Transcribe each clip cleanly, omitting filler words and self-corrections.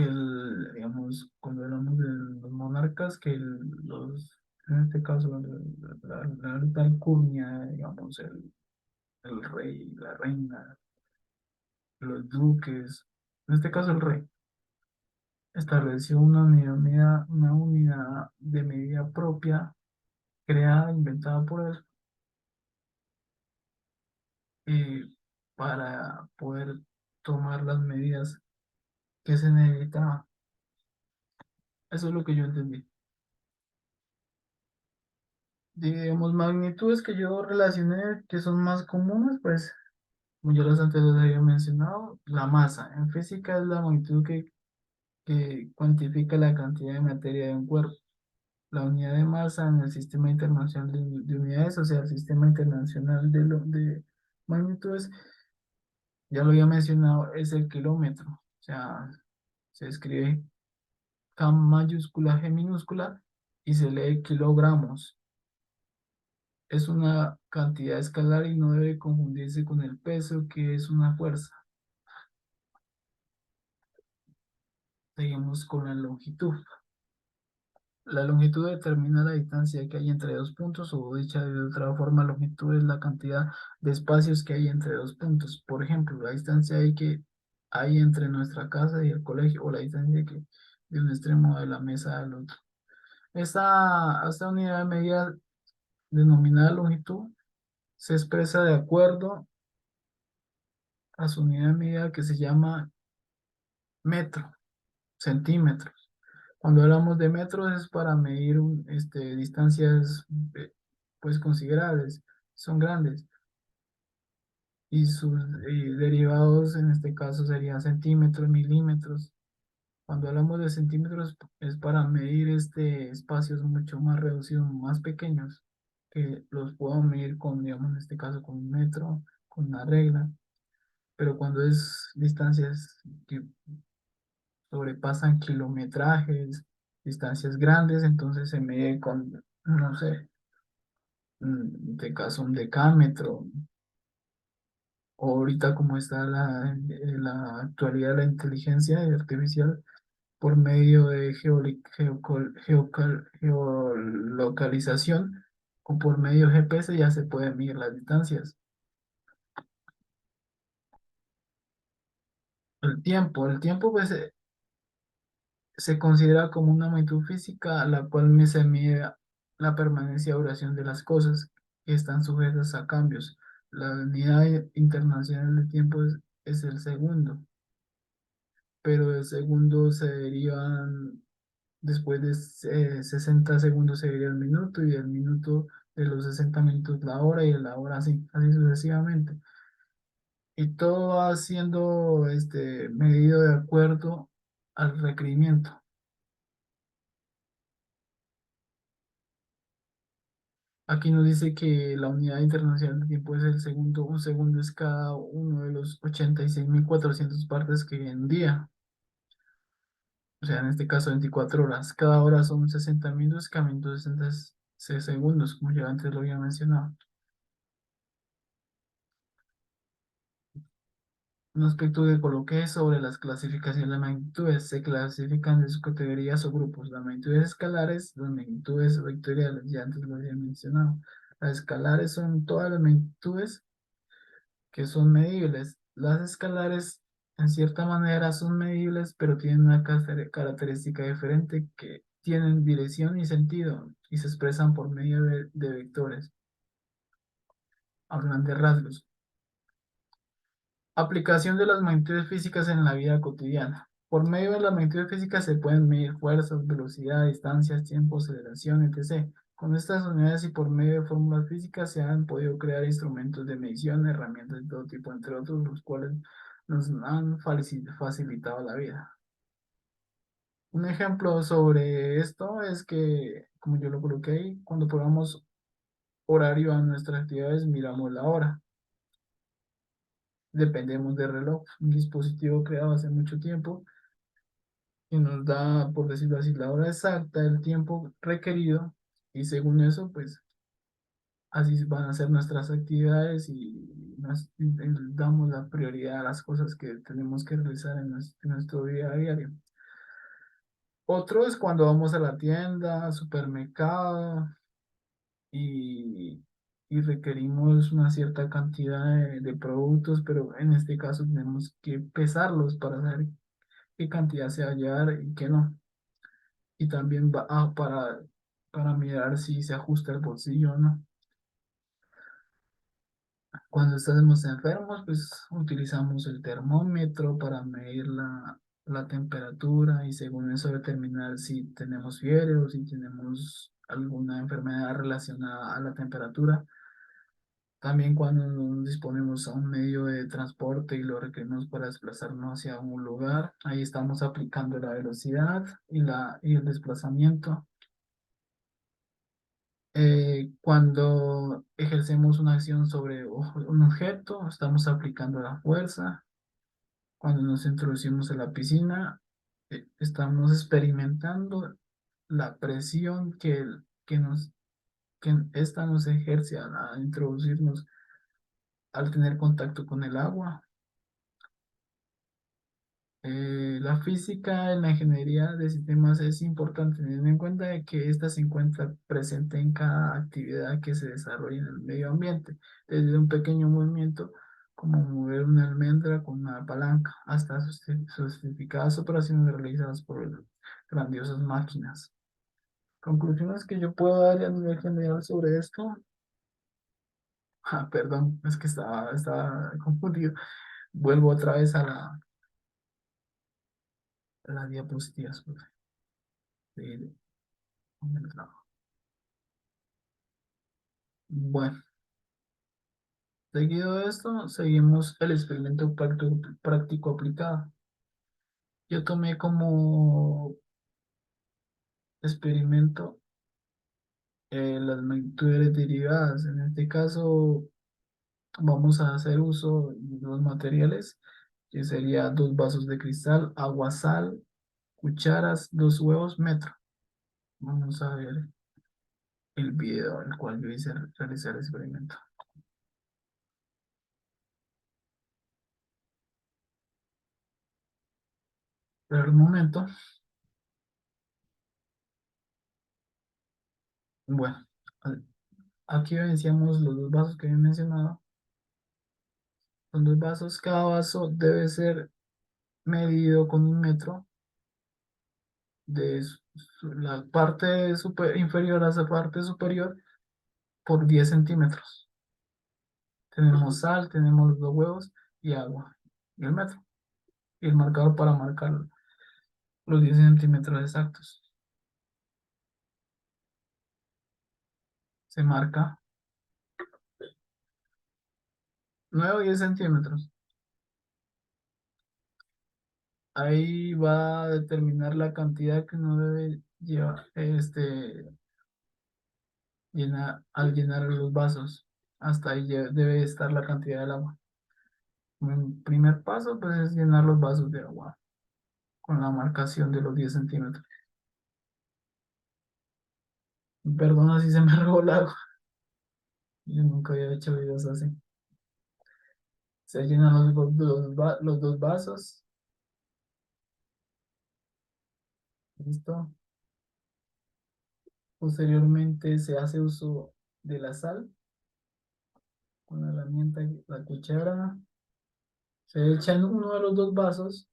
digamos, cuando hablamos de los monarcas, en este caso, la alta alcurnia, digamos, el rey, la reina, los duques, en este caso el rey, estableció una unidad de medida propia, creada, inventada por él, eh, para poder tomar las medidas que se necesitaban. Eso es lo que yo entendí. Digamos, magnitudes que yo relacioné que son más comunes, pues, como ya las antes les había mencionado, la masa. En física es la magnitud que cuantifica la cantidad de materia de un cuerpo. La unidad de masa en el Sistema Internacional de Unidades, o sea, el Sistema Internacional de Magnitudes, ya lo había mencionado, es el kilómetro. O sea, se escribe K mayúscula, G minúscula y se lee kilogramos. Es una cantidad escalar y no debe confundirse con el peso, que es una fuerza. Seguimos con la longitud. La longitud determina la distancia que hay entre dos puntos, o dicha de otra forma, longitud es la cantidad de espacios que hay entre dos puntos. Por ejemplo, la distancia que hay entre nuestra casa y el colegio, o la distancia que de un extremo de la mesa al otro. Esta unidad de medida denominada longitud se expresa de acuerdo a su unidad de medida que se llama metro, centímetros. Cuando hablamos de metros es para medir distancias pues considerables, son grandes, y sus derivados en este caso serían centímetros, milímetros. Cuando hablamos de centímetros es para medir espacios mucho más reducidos, más pequeños, que los puedo medir con, digamos, en este caso con un metro, con una regla, pero cuando es distancias que sobrepasan kilometrajes, distancias grandes, entonces se mide con, no sé, de caso un decámetro, o ahorita como está la actualidad de la inteligencia artificial, por medio de geolocalización o por medio de GPS ya se pueden medir las distancias. El tiempo pues, se considera como una magnitud física a la cual se mide la permanencia o duración de las cosas que están sujetas a cambios. La unidad internacional de tiempo es el segundo, pero el segundo se derivan, después de 60 segundos se deriva el minuto, y el minuto de los 60 minutos la hora, y la hora así sucesivamente. Y todo va siendo medido de acuerdo al requerimiento. Aquí nos dice que la unidad internacional de tiempo es el segundo. Un segundo es cada uno de los 86.400 partes que hay en día. O sea, en este caso 24 horas. Cada hora son 60 minutos, cada minuto 60 segundos, como ya antes lo había mencionado. Un aspecto que coloqué sobre las clasificaciones de magnitudes: se clasifican en sus categorías o grupos. Las magnitudes escalares, las magnitudes vectoriales, ya antes lo había mencionado. Las escalares son todas las magnitudes que son medibles. Las escalares, en cierta manera, son medibles, pero tienen una característica diferente, que tienen dirección y sentido y se expresan por medio de vectores, a grandes rasgos. Aplicación de las magnitudes físicas en la vida cotidiana. Por medio de las magnitudes físicas se pueden medir fuerzas, velocidad, distancias, tiempo, aceleración, etc. Con estas unidades y por medio de fórmulas físicas se han podido crear instrumentos de medición, herramientas de todo tipo, entre otros, los cuales nos han facilitado la vida. Un ejemplo sobre esto es que, como yo lo coloqué ahí, cuando ponemos horario a nuestras actividades, miramos la hora. Dependemos del reloj, un dispositivo creado hace mucho tiempo que nos da, por decirlo así, la hora exacta, el tiempo requerido, y según eso, pues así van a ser nuestras actividades, y damos la prioridad a las cosas que tenemos que realizar en nuestro día a diario. Otro es cuando vamos a la tienda, supermercado y, y requerimos una cierta cantidad de productos, pero en este caso tenemos que pesarlos para saber qué cantidad se va a llevar y qué no. Y también para mirar si se ajusta el bolsillo o no. Cuando estamos enfermos, pues utilizamos el termómetro para medir la temperatura y según eso determinar si tenemos fiebre o si tenemos alguna enfermedad relacionada a la temperatura. También cuando nos disponemos a un medio de transporte y lo requerimos para desplazarnos hacia un lugar, ahí estamos aplicando la velocidad y el desplazamiento. Cuando ejercemos una acción sobre un objeto, estamos aplicando la fuerza. Cuando nos introducimos en la piscina, estamos experimentando la presión que esta nos ejerce al introducirnos, al tener contacto con el agua. La física en la ingeniería de sistemas es importante teniendo en cuenta de que ésta se encuentra presente en cada actividad que se desarrolla en el medio ambiente, desde un pequeño movimiento como mover una almendra con una palanca hasta sofisticadas operaciones realizadas por grandiosas máquinas. Conclusiones que yo puedo dar a nivel general sobre esto. Ah, perdón, es que estaba confundido. Vuelvo otra vez a las diapositivas, profe, de- del trabajo. Bueno, seguido de esto, seguimos el experimento práctico aplicado. Yo tomé como experimento las magnitudes derivadas. En este caso, vamos a hacer uso de los materiales, que sería dos vasos de cristal, agua, sal, cucharas, dos huevos, metro. Vamos a ver el video en el cual yo hice realizar el experimento. Pero el momento, bueno, aquí evidenciamos los dos vasos que había mencionado. Son dos vasos, cada vaso debe ser medido con un metro de la parte inferior a esa parte superior por 10 centímetros. Tenemos sal, tenemos los dos huevos y agua y el metro y el marcador para marcar los 10 centímetros exactos. Se marca 9 o 10 centímetros. Ahí va a determinar la cantidad que uno debe llevar, al llenar los vasos. Hasta ahí debe estar la cantidad del agua. El primer paso, pues, es llenar los vasos de agua con la marcación de los 10 centímetros. Perdona si se me regó el agua. Yo nunca había hecho videos así. Se llenan los dos vasos. Listo. Posteriormente se hace uso de la sal con la herramienta, la cuchara. Se echa en uno de los dos vasos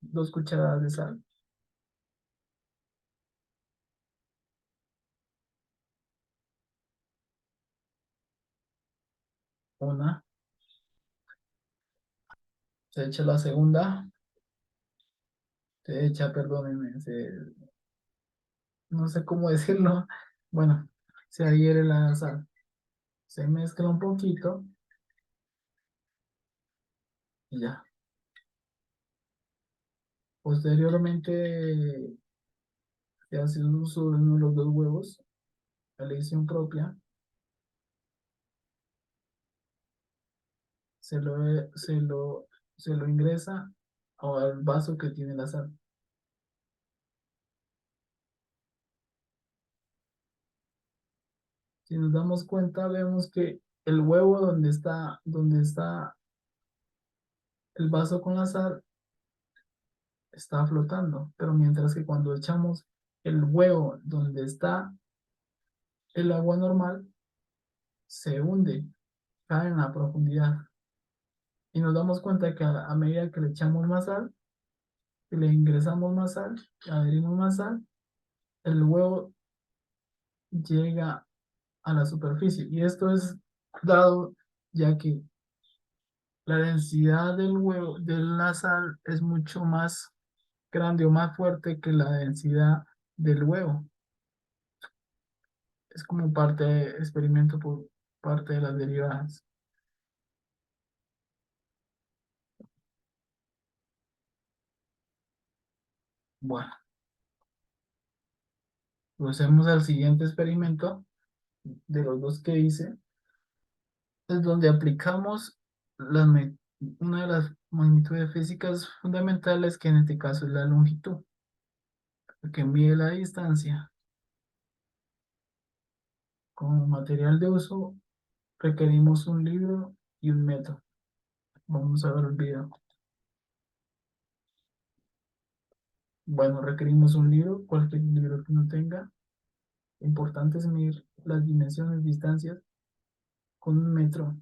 2 cucharadas de sal. Una. Se echa la segunda. Se echa, perdónenme, no sé cómo decirlo. Bueno, se adhiere la sal. Se mezcla un poquito y ya. Posteriormente se hace uso de uno de los dos huevos, la elección propia. Se lo, se lo, se lo ingresa al vaso que tiene la sal. Si nos damos cuenta, vemos que el huevo donde está el vaso con la sal está flotando, pero mientras que cuando echamos el huevo donde está el agua normal, se hunde, cae en la profundidad. Y nos damos cuenta que a medida que le echamos más sal, que le ingresamos más sal, le adherimos más sal, el huevo llega a la superficie. Y esto es dado ya que la densidad del huevo, de la sal, es mucho más grande o más fuerte que la densidad del huevo. Es como parte de experimento por parte de las derivadas. Bueno, procedemos al siguiente experimento de los dos que hice, es donde aplicamos una de las magnitudes físicas fundamentales, que en este caso es la longitud, que mide la distancia. Como material de uso requerimos un libro y un metro. Vamos a ver el video. Bueno, requerimos un libro, cualquier libro que no tenga. Importante es medir las dimensiones, distancias, con un metro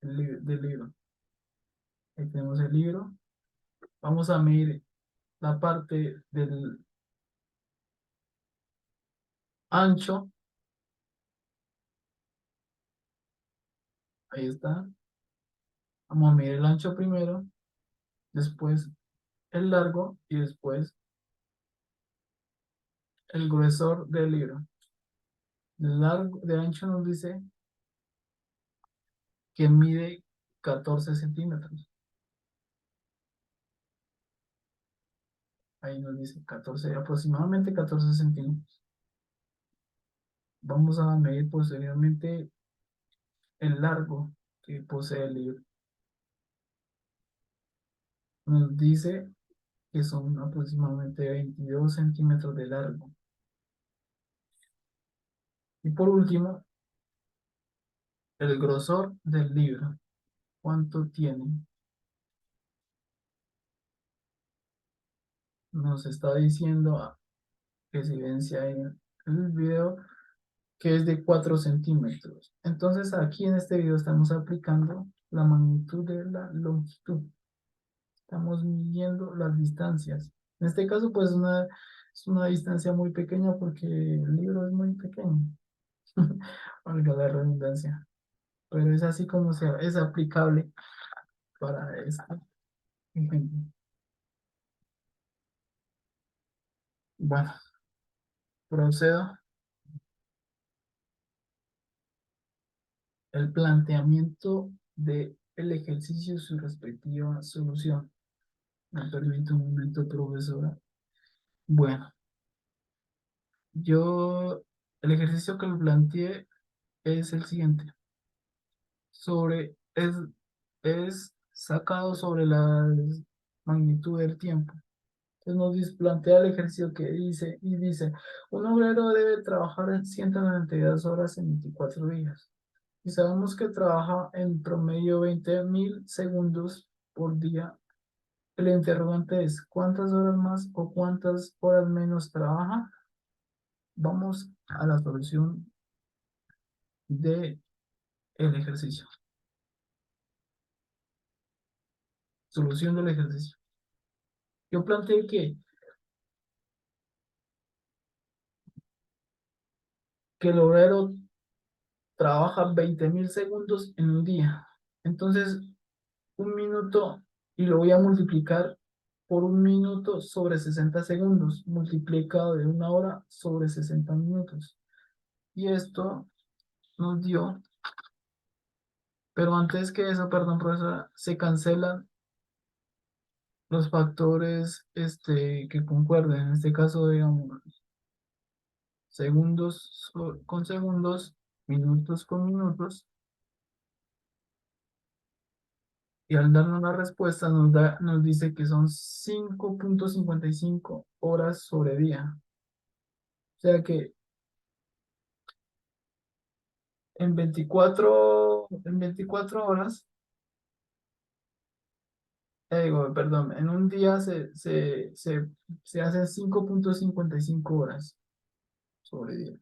del libro. Ahí tenemos el libro. Vamos a medir la parte del ancho. Ahí está. Vamos a medir el ancho primero, después el largo y después el gruesor del libro. El largo de ancho nos dice que mide 14 centímetros. Ahí nos dice 14, aproximadamente 14 centímetros. Vamos a medir posteriormente el largo que posee el libro. Nos dice que son aproximadamente 22 centímetros de largo. Y por último, el grosor del libro. ¿Cuánto tiene? Nos está diciendo, que se evidencia en el video, que es de 4 centímetros. Entonces aquí en este video estamos aplicando la magnitud de la longitud. Estamos midiendo las distancias. En este caso, pues es una distancia muy pequeña porque el libro es muy pequeño, valga la redundancia. Pero es así como es aplicable para este ejemplo. Bueno, procedo. El planteamiento del ejercicio y su respectiva solución. Me permite un momento, profesora. Bueno, el ejercicio que lo planteé es el siguiente. Sobre, es sacado sobre la magnitud del tiempo. Entonces plantea el ejercicio que dice, y dice, un obrero debe trabajar en 192 horas en 24 días. Y sabemos que trabaja en promedio 20.000 segundos por día. El interrogante es, ¿cuántas horas más o cuántas horas menos trabaja? Vamos a la solución del ejercicio. Solución del ejercicio. Yo planteé que el obrero trabaja 20.000 segundos en un día. Entonces, un minuto, y lo voy a multiplicar por un minuto sobre 60 segundos, multiplicado de una hora sobre 60 minutos. Y esto nos dio, pero antes que eso, perdón, profesora, se cancelan los factores que concuerden. En este caso, digamos, segundos con segundos, minutos con minutos, y al darnos la respuesta nos dice que son 5.55 horas sobre día. O sea que en 24 horas perdón, en un día se hacen 5,55 horas sobre día.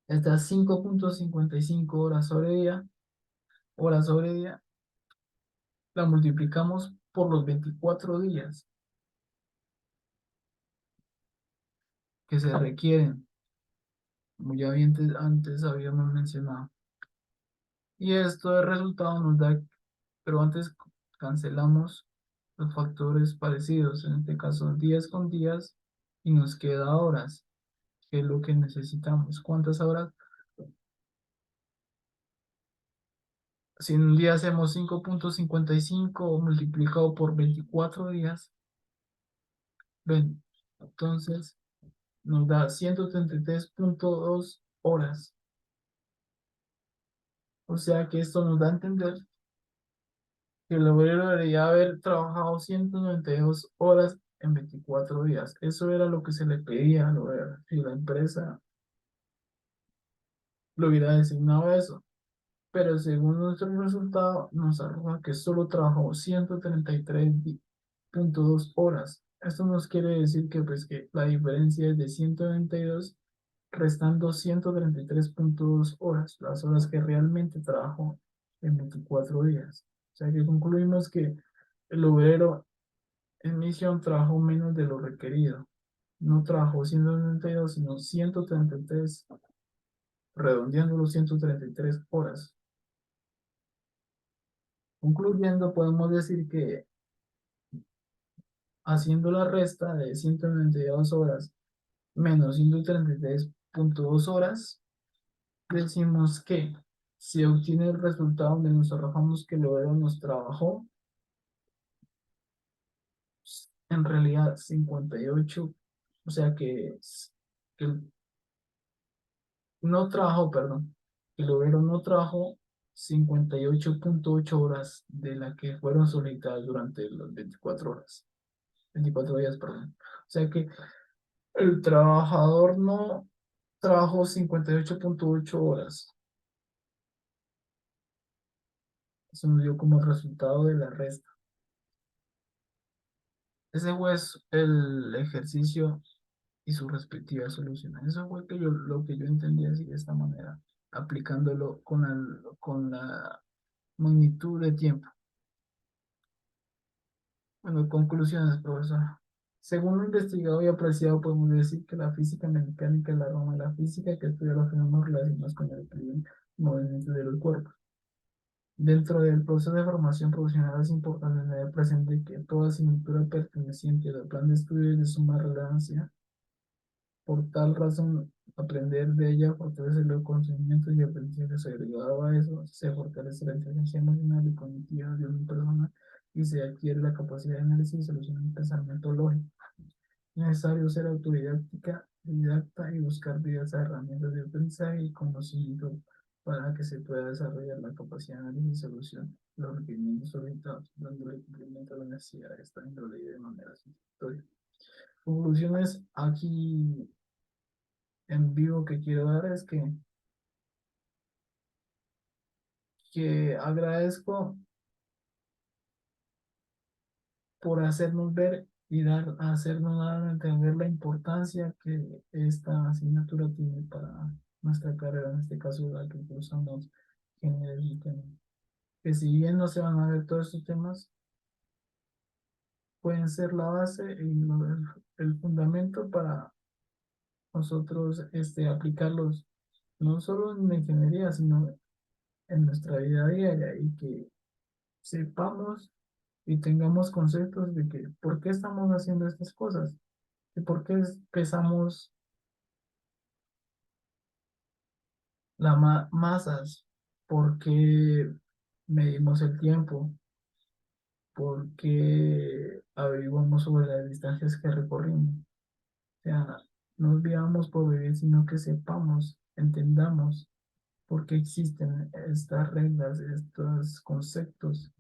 Estas 5,55 horas sobre día, la multiplicamos por los 24 días que se requieren, como ya bien antes habíamos mencionado. Y esto de resultado nos da, pero antes cancelamos los factores parecidos, en este caso días con días, y nos queda horas, que es lo que necesitamos. ¿Cuántas horas? Si en un día hacemos 5,55 multiplicado por 24 días, ven, entonces nos da 133,2 horas. O sea que esto nos da a entender que el obrero debería haber trabajado 192 horas en 24 días. Eso era lo que se le pedía al obrero. Si la empresa lo hubiera designado eso. Pero según nuestro resultado, nos arroja que solo trabajó 133,2 horas. Esto nos quiere decir que, pues, que la diferencia es de 192 restando 133,2 horas, las horas que realmente trabajó en 24 días. O sea que concluimos que el obrero en misión trabajó menos de lo requerido. No trabajó 192 sino 133, redondeando los 133 horas. Concluyendo, podemos decir que haciendo la resta de 192 horas menos 133,2 horas, decimos que se obtiene el resultado donde nos arrojamos que el obrero nos trabajó en realidad 58, o sea que no trabajó, perdón, que el obrero no trabajó 58,8 horas de las que fueron solicitadas durante las 24 horas, 24 días, perdón. O sea que el trabajador no trabajó 58,8 horas. Eso nos dio como resultado de la resta. Ese fue el ejercicio y su respectiva solución. Eso fue lo que yo entendí así de esta manera, aplicándolo con la magnitud de tiempo. Bueno, conclusiones, profesor. Según lo investigado y apreciado, podemos decir que la física mecánica es la rama de la física que estudia los fenómenos relacionados con el clima y movimiento de los cuerpos. Dentro del proceso de formación profesional es importante tener presente que toda asignatura perteneciente al plan de estudio es de suma relevancia. Por tal razón, aprender de ella fortalece los conocimientos y aprendizajes. Agregado a eso, se fortalece la inteligencia emocional y cognitiva de una persona y se adquiere la capacidad de análisis y solución de pensamiento lógico. Es necesario ser autodidáctica, didacta y buscar diversas herramientas de aprendizaje y conocimiento para que se pueda desarrollar la capacidad de análisis y solución de los requerimientos orientados, dándole cumplimiento a las necesidades de esta índole y de manera satisfactoria. Conclusiones aquí en vivo que quiero dar es que agradezco por hacernos ver y hacernos dar a entender la importancia que esta asignatura tiene para nuestra carrera, en este caso la que cursamos ingeniería y tema. Que si bien no se van a ver todos estos temas, pueden ser la base y el fundamento para nosotros aplicarlos no solo en la ingeniería, sino en nuestra vida diaria y que sepamos y tengamos conceptos de que por qué estamos haciendo estas cosas, de por qué pesamos las masas, por qué medimos el tiempo, por qué averiguamos sobre las distancias que recorrimos. O sea, no vivamos por vivir, sino que sepamos, entendamos por qué existen estas reglas, estos conceptos,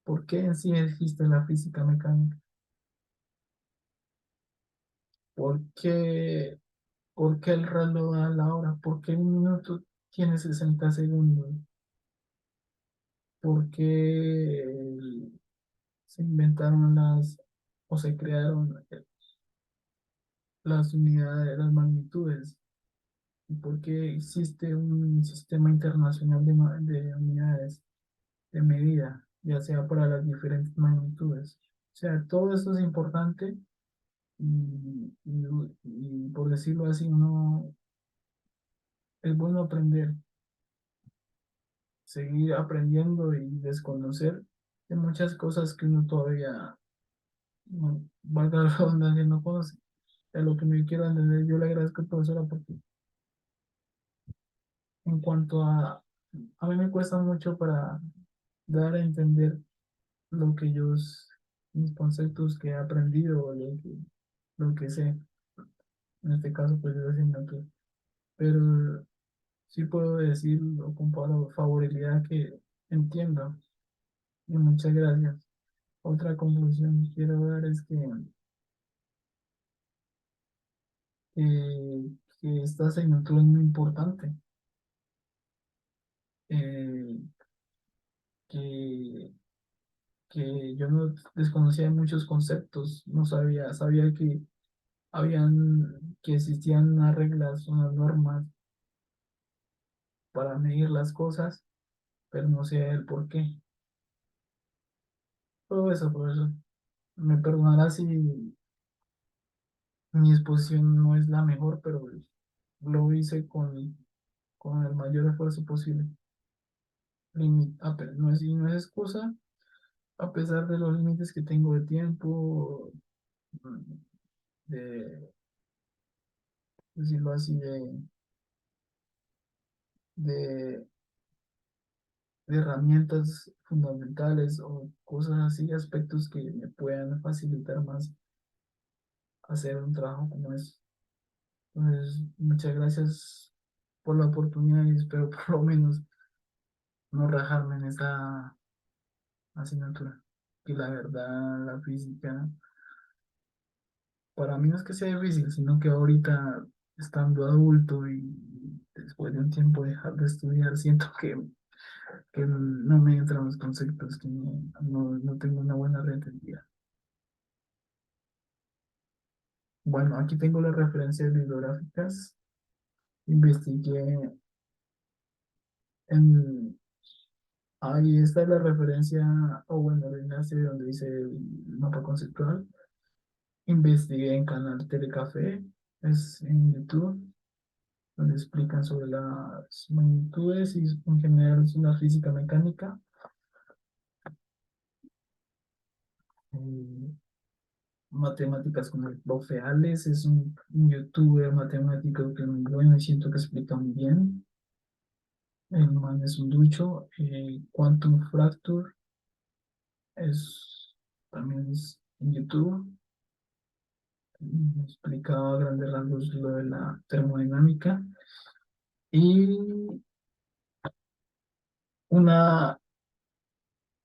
por qué en sí existe la física mecánica, por qué el reloj da la hora, por qué un minuto tiene 60 segundos, por qué se inventaron o se crearon las unidades, las magnitudes, y por qué existe un sistema internacional de unidades de medida, ya sea para las diferentes magnitudes. O sea, todo esto es importante y por decirlo así, uno es bueno aprender, seguir aprendiendo y desconocer de muchas cosas que uno todavía, no, valga la redundancia, no conoce. A lo que me quiero entender, yo le agradezco, profesora, porque en cuanto a mí me cuesta mucho para dar a entender lo que yo, mis conceptos que he aprendido, o lo que sé, en este caso, pues yo asignatura. Pero sí puedo decir o con favorabilidad que entiendo. Y muchas gracias. Otra conclusión que quiero dar es que, que esta asignatura es muy importante. eh, que, que yo no desconocía muchos conceptos, no sabía que existían unas reglas, unas normas para medir las cosas, pero no sé el por qué. Todo eso, profesor. Me perdonará si mi exposición no es la mejor, pero lo hice con el mayor esfuerzo posible. No es excusa, a pesar de los límites que tengo de tiempo, mm, de decirlo así, de, de herramientas fundamentales o cosas así, aspectos que me puedan facilitar más hacer un trabajo como es. Entonces, muchas gracias por la oportunidad y espero por lo menos no rajarme en esta asignatura. Que la verdad, la física, para mí no es que sea difícil, sino que ahorita, estando adulto y después de un tiempo dejar de estudiar, siento que no me entran los conceptos, que no tengo una buena red de día. Bueno, aquí tengo las referencias bibliográficas. Investigué en... Ahí está la referencia, o bueno, el enlace donde dice el mapa conceptual. Investigué en Canal Telecafé, es en YouTube, donde explican sobre las magnitudes y en general la física mecánica. Eh, Matemáticas con el profe Alex, es un youtuber matemático que es muy bueno y siento que explica muy bien. El man es un ducho. Quantum Fracture es, también es en YouTube. Explicaba a grandes rasgos lo de la termodinámica. Y una,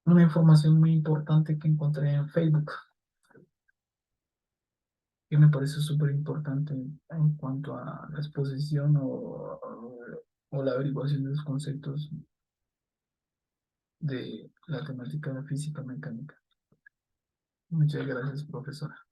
una información muy importante que encontré en Facebook, que me parece súper importante en cuanto a la exposición o la averiguación de los conceptos de la temática de física mecánica. Muchas gracias, profesora.